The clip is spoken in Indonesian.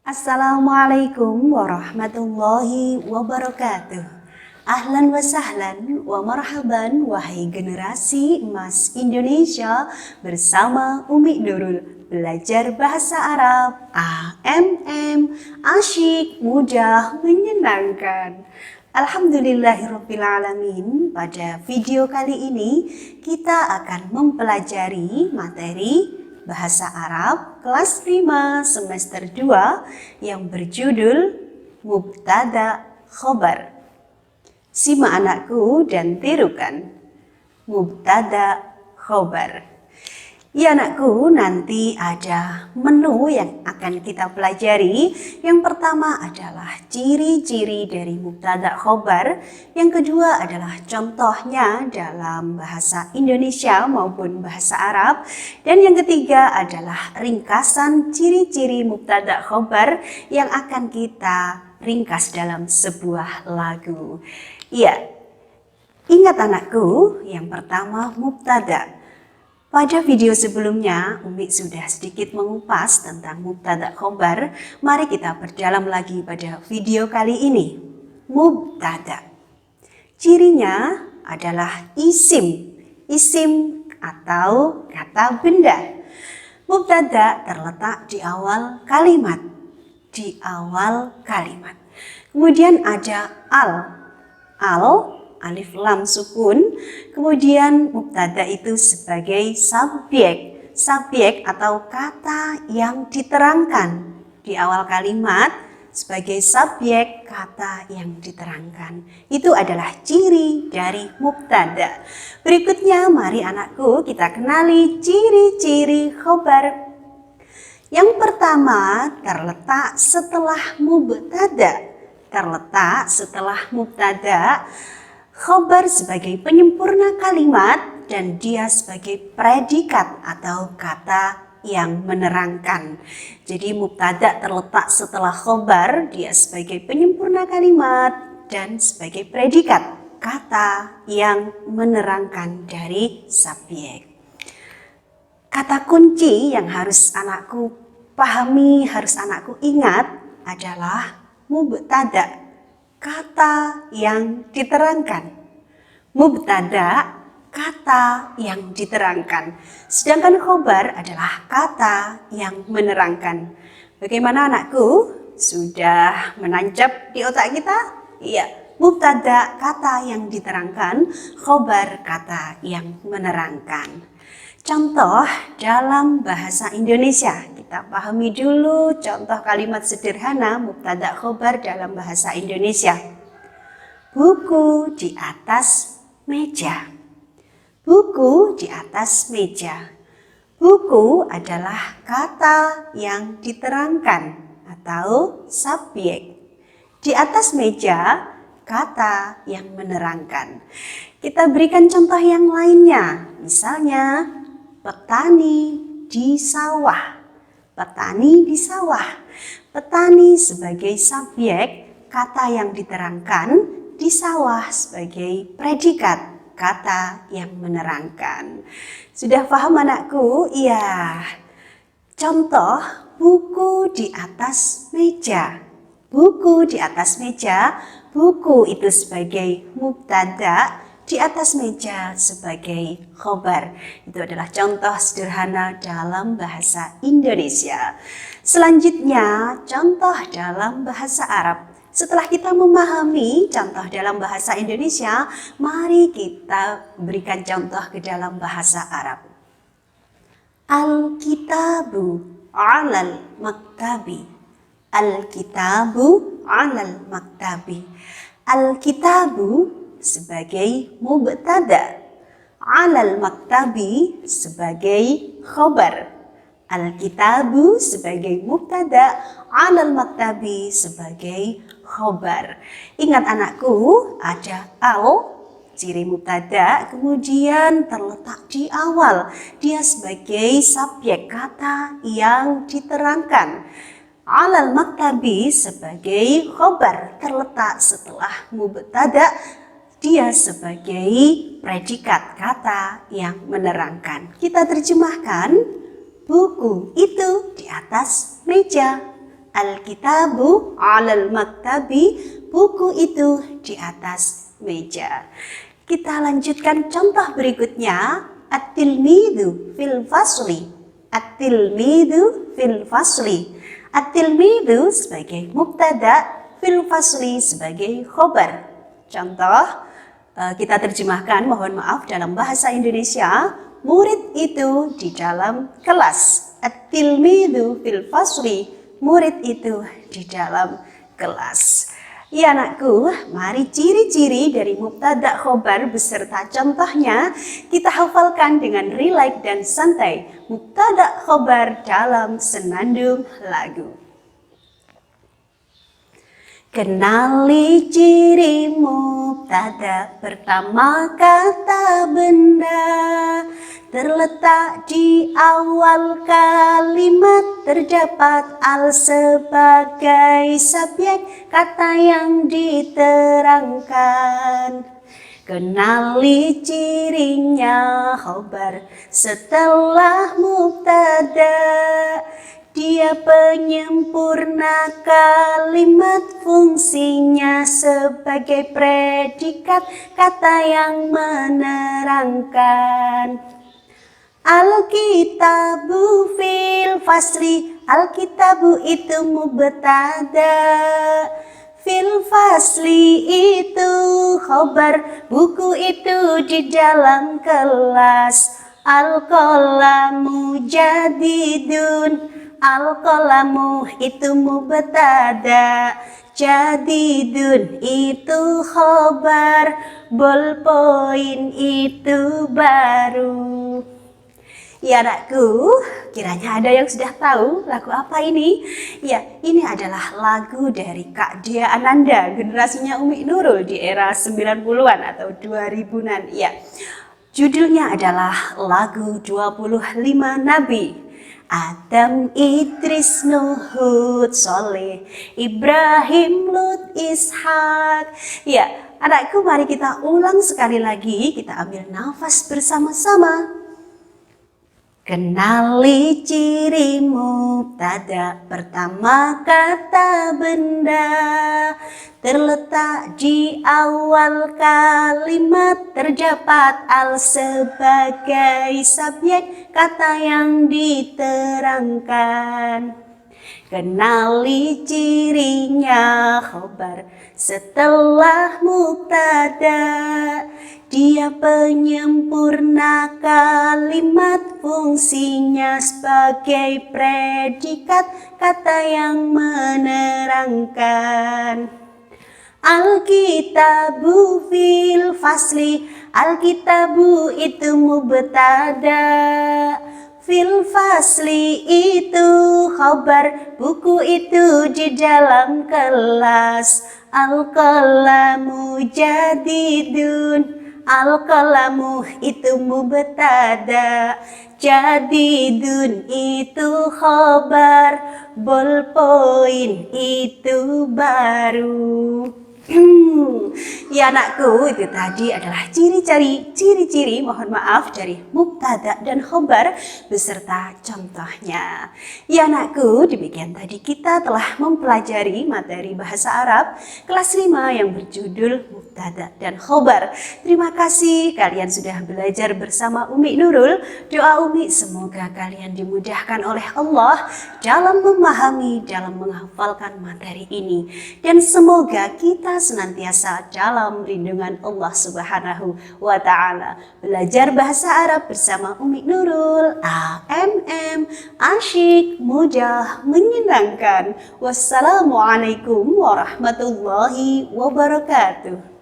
Assalamualaikum warahmatullahi wabarakatuh. Ahlan wa sahlan wa marhaban wahai generasi emas Indonesia bersama Umi Nurul belajar bahasa Arab AMM asyik, mudah, menyenangkan. Alhamdulillahirrabbilalamin. Pada video kali ini kita akan mempelajari materi Bahasa Arab kelas 5 semester 2 yang berjudul Mubtada Khobar. Simak anakku dan tirukan. Mubtada Khobar. Ya anakku, nanti ada menu yang akan kita pelajari. Yang pertama adalah ciri-ciri dari mubtada khobar. Yang kedua adalah contohnya dalam bahasa Indonesia maupun bahasa Arab. Dan yang ketiga adalah ringkasan ciri-ciri mubtada khobar yang akan kita ringkas dalam sebuah lagu. Ya, ingat anakku, yang pertama mubtada. Pada video sebelumnya, Umi sudah sedikit mengupas tentang mubtada khobar. Mari kita perdalam lagi pada video kali ini. Mubtada. Cirinya adalah isim. Isim atau kata benda. Mubtada terletak di awal kalimat. Di awal kalimat. Kemudian ada al. Al, alif lam sukun, kemudian mubtada itu sebagai subjek. Subjek atau kata yang diterangkan di awal kalimat sebagai subjek kata yang diterangkan. Itu adalah ciri dari mubtada. Berikutnya mari anakku kita kenali ciri-ciri khobar. Yang pertama terletak setelah mubtada. Terletak setelah mubtada. Khobar sebagai penyempurna kalimat dan dia sebagai predikat atau kata yang menerangkan. Jadi mubtada terletak setelah khobar, dia sebagai penyempurna kalimat dan sebagai predikat kata yang menerangkan dari subjek. Kata kunci yang harus anakku pahami, harus anakku ingat adalah mubtada. Kata yang diterangkan. Mubtada, kata yang diterangkan. Sedangkan khobar adalah kata yang menerangkan. Bagaimana anakku? Sudah menancap di otak kita? Iya. Mubtada, kata yang diterangkan. Khobar, kata yang menerangkan. Contoh dalam bahasa Indonesia. Kita pahami dulu contoh kalimat sederhana mubtada khobar dalam bahasa Indonesia. Buku di atas meja. Buku di atas meja. Buku adalah kata yang diterangkan atau subjek. Di atas meja, kata yang menerangkan. Kita berikan contoh yang lainnya. Misalnya, petani di sawah. Petani di sawah. Petani sebagai subjek, kata yang diterangkan, di sawah sebagai predikat, kata yang menerangkan. Sudah paham anakku? Iya. Contoh, buku di atas meja. Buku di atas meja, buku itu sebagai mubtada, di atas meja sebagai khobar. Itu adalah contoh sederhana dalam bahasa Indonesia. Selanjutnya, contoh dalam bahasa Arab. Setelah kita memahami contoh dalam bahasa Indonesia, mari kita berikan contoh ke dalam bahasa Arab. Al-kitabu 'alal maktabi. Al-kitabu 'alal maktabi. Al-kitabu sebagai mubtada, alal maktabi sebagai khobar. Al-kitabu sebagai mubtada, alal maktabi sebagai khobar. Ingat anakku, ada al, ciri mubtada, kemudian terletak di awal. Dia sebagai subjek kata yang diterangkan. Alal maktabi sebagai khobar, terletak setelah mubtada. Dia sebagai predikat kata yang menerangkan. Kita terjemahkan, buku itu di atas meja. Al-kitabu 'alal maktabi, buku itu di atas meja. Kita lanjutkan contoh berikutnya. At-tilmidhu fil fasli. At-tilmidhu fil fasli. At-tilmidhu sebagai mubtada, fil fasli sebagai khobar. Contoh, kita terjemahkan, mohon maaf, dalam bahasa Indonesia. Murid itu di dalam kelas. At-tilmidhu fil fasli. Murid itu di dalam kelas. Ya anakku, mari ciri-ciri dari mubtada khobar beserta contohnya kita hafalkan dengan rileks dan santai. Mubtada khobar dalam senandung lagu. Kenali ciri mubtada, pertama kata benda terletak di awal kalimat, terdapat al sebagai subjek kata yang diterangkan. Kenali cirinya khobar setelah mubtada, dia penyempurna kalimat, fungsinya sebagai predikat kata yang menerangkan. Al-kitabu fil fasli, al-kitabu itu mubtada, fil fasli itu khobar, buku itu di dalam kelas. Al-qalamu jadidun, al-qalamu itu mubtada, jadidun itu khobar, ballpoint itu baru. Ya anakku, kiranya ada yang sudah tahu lagu apa ini? Ya, ini adalah lagu dari Kak Dea Ananda, generasinya Umi Nurul di era 90-an atau 2000-an. Ya, judulnya adalah lagu 25 Nabi. Adam, Idris, Nuh, Hud, Soleh, Ibrahim, Lut, Ishak. Ya, anakku, mari kita ulang sekali lagi. Kita ambil nafas bersama-sama. Kenali ciri mubtada, pertama kata benda terletak di awal kalimat, terdapat al sebagai subjek kata yang diterangkan. Kenali cirinya khobar setelah mubtada, dia penyempurna kalimat, fungsinya sebagai predikat kata yang menerangkan. Al-kitabu fil fasli, al-kitabu itu mubtada, fil fasli itu khobar, buku itu di dalam kelas. Al-qalamu jadidun, al-qalamu itu mubtada, jadidun itu khobar, ballpoint itu baru. Ya anakku, itu tadi adalah ciri-ciri, mohon maaf, dari mubtada dan khobar beserta contohnya. Ya anakku, demikian tadi kita telah mempelajari materi bahasa Arab kelas 5 yang berjudul mubtada dan khobar. Terima kasih kalian sudah belajar bersama Umi Nurul. Doa Umi semoga kalian dimudahkan oleh Allah dalam memahami, dalam menghafalkan materi ini, dan semoga kita senantiasa dalam lindungan Allah Subhanahu wa Ta'ala. Belajar bahasa Arab bersama Umi Nurul, AMM, asyik, mudah, menyenangkan. Wassalamualaikum warahmatullahi wabarakatuh.